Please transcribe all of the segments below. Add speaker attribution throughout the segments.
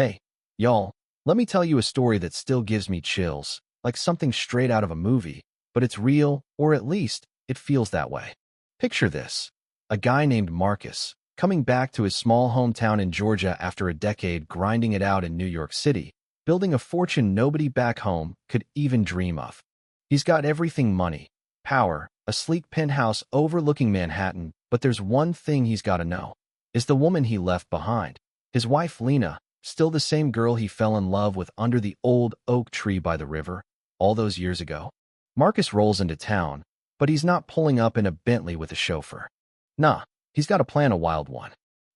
Speaker 1: Hey, y'all, let me tell you a story that still gives me chills, like something straight out of a movie, but it's real, or at least, it feels that way. Picture this. A guy named Marcus, coming back to his small hometown in Georgia after a decade grinding it out in New York City, building a fortune nobody back home could even dream of. He's got everything: money, power, a sleek penthouse overlooking Manhattan, but there's one thing he's got to know. Is the woman he left behind. His wife Lena, still the same girl he fell in love with under the old oak tree by the river, all those years ago? Marcus rolls into town, but he's not pulling up in a Bentley with a chauffeur. Nah, he's got to plan a wild one.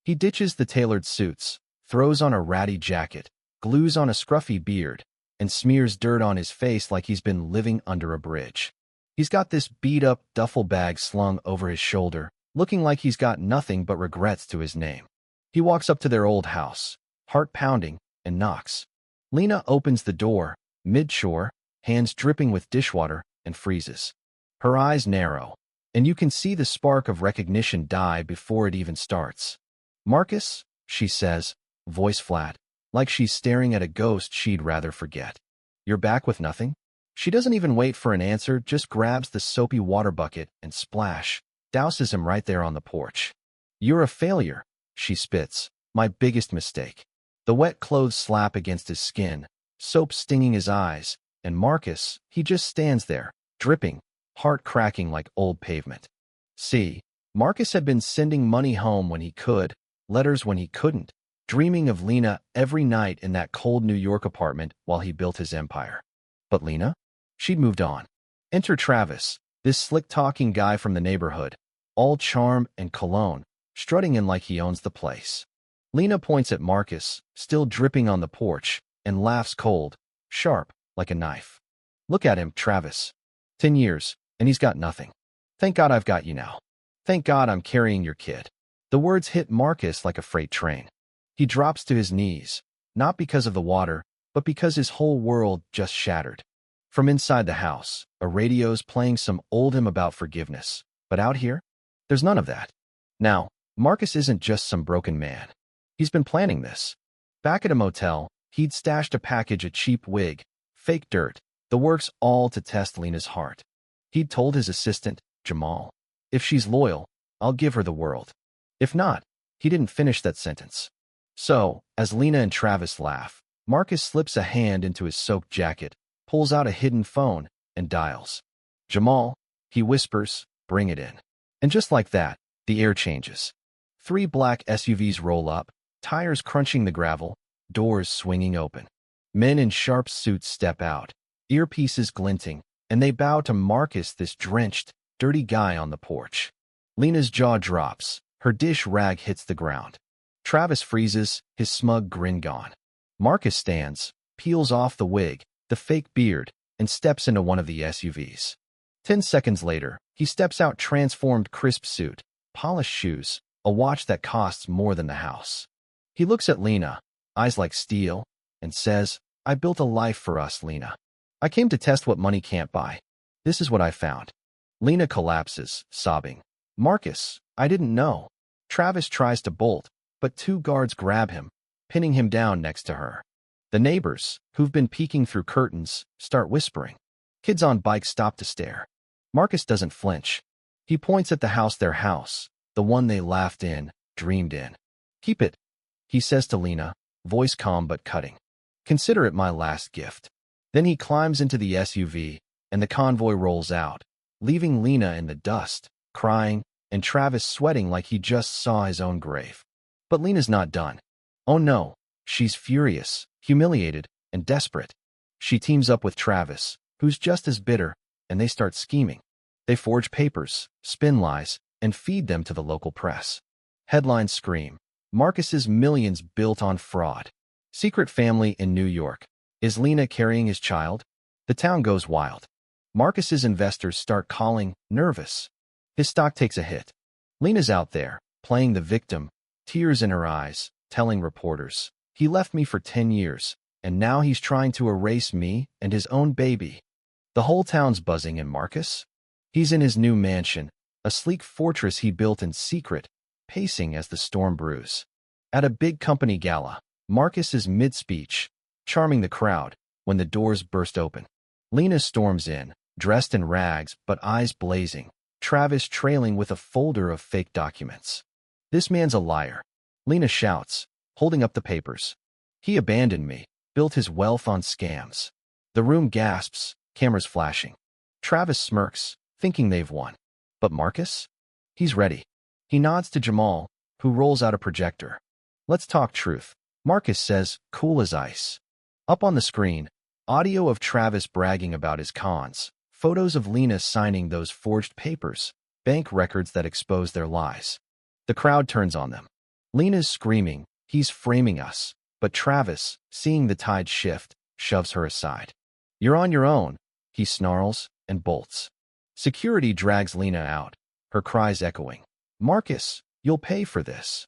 Speaker 1: He ditches the tailored suits, throws on a ratty jacket, glues on a scruffy beard, and smears dirt on his face like he's been living under a bridge. He's got this beat-up duffel bag slung over his shoulder, looking like he's got nothing but regrets to his name. He walks up to their old house, heart pounding, and knocks. Lena opens the door, mid-shore, hands dripping with dishwater, and freezes. Her eyes narrow, and you can see the spark of recognition die before it even starts. "Marcus," she says, voice flat, like she's staring at a ghost she'd rather forget. "You're back with nothing?" She doesn't even wait for an answer, just grabs the soapy water bucket and splash, douses him right there on the porch. "You're a failure," she spits. "My biggest mistake." The wet clothes slap against his skin, soap stinging his eyes, and Marcus, he just stands there, dripping, heart cracking like old pavement. See, Marcus had been sending money home when he could, letters when he couldn't, dreaming of Lena every night in that cold New York apartment while he built his empire. But Lena? She'd moved on. Enter Travis, this slick-talking guy from the neighborhood, all charm and cologne, strutting in like he owns the place. Lena points at Marcus, still dripping on the porch, and laughs cold, sharp, like a knife. "Look at him, Travis. 10 years, and he's got nothing. Thank God I've got you now. Thank God I'm carrying your kid." The words hit Marcus like a freight train. He drops to his knees, not because of the water, but because his whole world just shattered. From inside the house, a radio's playing some old hymn about forgiveness. But out here, there's none of that. Now, Marcus isn't just some broken man. He's been planning this. Back at a motel, he'd stashed a package of cheap wig, fake dirt, the works, all to test Lena's heart. He'd told his assistant, Jamal, "If she's loyal, I'll give her the world. If not," he didn't finish that sentence. So, as Lena and Travis laugh, Marcus slips a hand into his soaked jacket, pulls out a hidden phone, and dials. "Jamal," he whispers, "bring it in." And just like that, the air changes. 3 black SUVs roll up, tires crunching the gravel, doors swinging open. Men in sharp suits step out, earpieces glinting, and they bow to Marcus, this drenched, dirty guy on the porch. Lena's jaw drops, her dish rag hits the ground. Travis freezes, his smug grin gone. Marcus stands, peels off the wig, the fake beard, and steps into one of the SUVs. 10 seconds later, he steps out, transformed, crisp suit, polished shoes, a watch that costs more than the house. He looks at Lena, eyes like steel, and says, "I built a life for us, Lena. I came to test what money can't buy. This is what I found." Lena collapses, sobbing. "Marcus, I didn't know." Travis tries to bolt, but 2 guards grab him, pinning him down next to her. The neighbors, who've been peeking through curtains, start whispering. Kids on bikes stop to stare. Marcus doesn't flinch. He points at the house, their house, the one they laughed in, dreamed in. "Keep it," he says to Lena, voice calm but cutting. "Consider it my last gift." Then he climbs into the SUV, and the convoy rolls out, leaving Lena in the dust, crying, and Travis sweating like he just saw his own grave. But Lena's not done. Oh no, she's furious, humiliated, and desperate. She teams up with Travis, who's just as bitter, and they start scheming. They forge papers, spin lies, and feed them to the local press. Headlines scream, "Marcus's millions built on fraud." "Secret family in New York. Is Lena carrying his child?" The town goes wild. Marcus's investors start calling, nervous. His stock takes a hit. Lena's out there, playing the victim, tears in her eyes, telling reporters, "He left me for 10 years, and now he's trying to erase me and his own baby." The whole town's buzzing, and Marcus? He's in his new mansion, a sleek fortress he built in secret, pacing as the storm brews. At a big company gala, Marcus is mid-speech, charming the crowd, when the doors burst open. Lena storms in, dressed in rags but eyes blazing, Travis trailing with a folder of fake documents. "This man's a liar," Lena shouts, holding up the papers. "He abandoned me, built his wealth on scams." The room gasps, cameras flashing. Travis smirks, thinking they've won. But Marcus? He's ready. He nods to Jamal, who rolls out a projector. "Let's talk truth," Marcus says, cool as ice. Up on the screen, audio of Travis bragging about his cons, photos of Lena signing those forged papers, bank records that expose their lies. The crowd turns on them. Lena's screaming, "He's framing us," but Travis, seeing the tide shift, shoves her aside. "You're on your own," he snarls and bolts. Security drags Lena out, her cries echoing. "Marcus, you'll pay for this."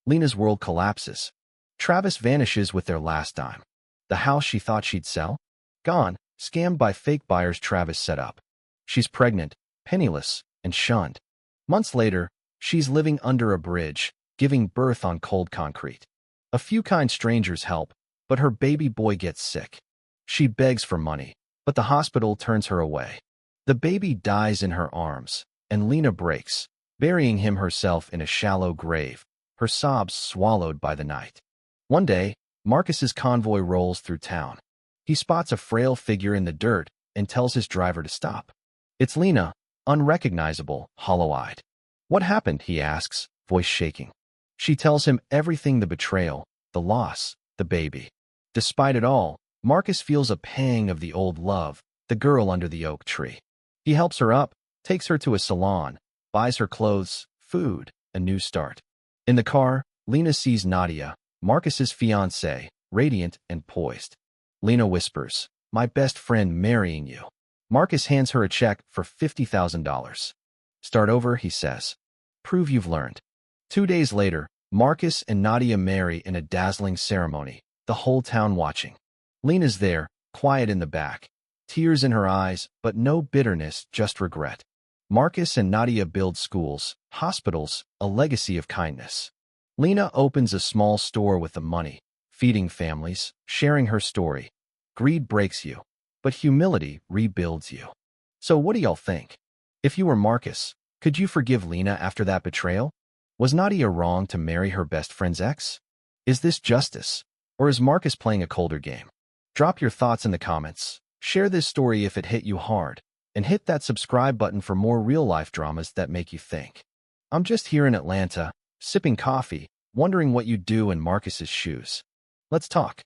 Speaker 1: Lena's world collapses. Travis vanishes with their last dime. The house she thought she'd sell? Gone, scammed by fake buyers Travis set up. She's pregnant, penniless, and shunned. Months later, she's living under a bridge, giving birth on cold concrete. A few kind strangers help, but her baby boy gets sick. She begs for money, but the hospital turns her away. The baby dies in her arms, and Lena breaks, burying him herself in a shallow grave, her sobs swallowed by the night. One day, Marcus's convoy rolls through town. He spots a frail figure in the dirt and tells his driver to stop. It's Lena, unrecognizable, hollow-eyed. "What happened?" he asks, voice shaking. She tells him everything: the betrayal, the loss, the baby. Despite it all, Marcus feels a pang of the old love, the girl under the oak tree. He helps her up, takes her to a salon, buys her clothes, food, a new start. In the car, Lena sees Nadia, Marcus's fiancée, radiant and poised. Lena whispers, "My best friend marrying you." Marcus hands her a check for $50,000. "Start over," he says. "Prove you've learned." 2 days later, Marcus and Nadia marry in a dazzling ceremony, the whole town watching. Lena's there, quiet in the back, tears in her eyes, but no bitterness, just regret. Marcus and Nadia build schools, hospitals, a legacy of kindness. Lena opens a small store with the money, feeding families, sharing her story. Greed breaks you, but humility rebuilds you. So what do y'all think? If you were Marcus, could you forgive Lena after that betrayal? Was Nadia wrong to marry her best friend's ex? Is this justice, or is Marcus playing a colder game? Drop your thoughts in the comments, share this story if it hit you hard, and hit that subscribe button for more real-life dramas that make you think. I'm just here in Atlanta, sipping coffee, wondering what you'd do in Marcus's shoes. Let's talk.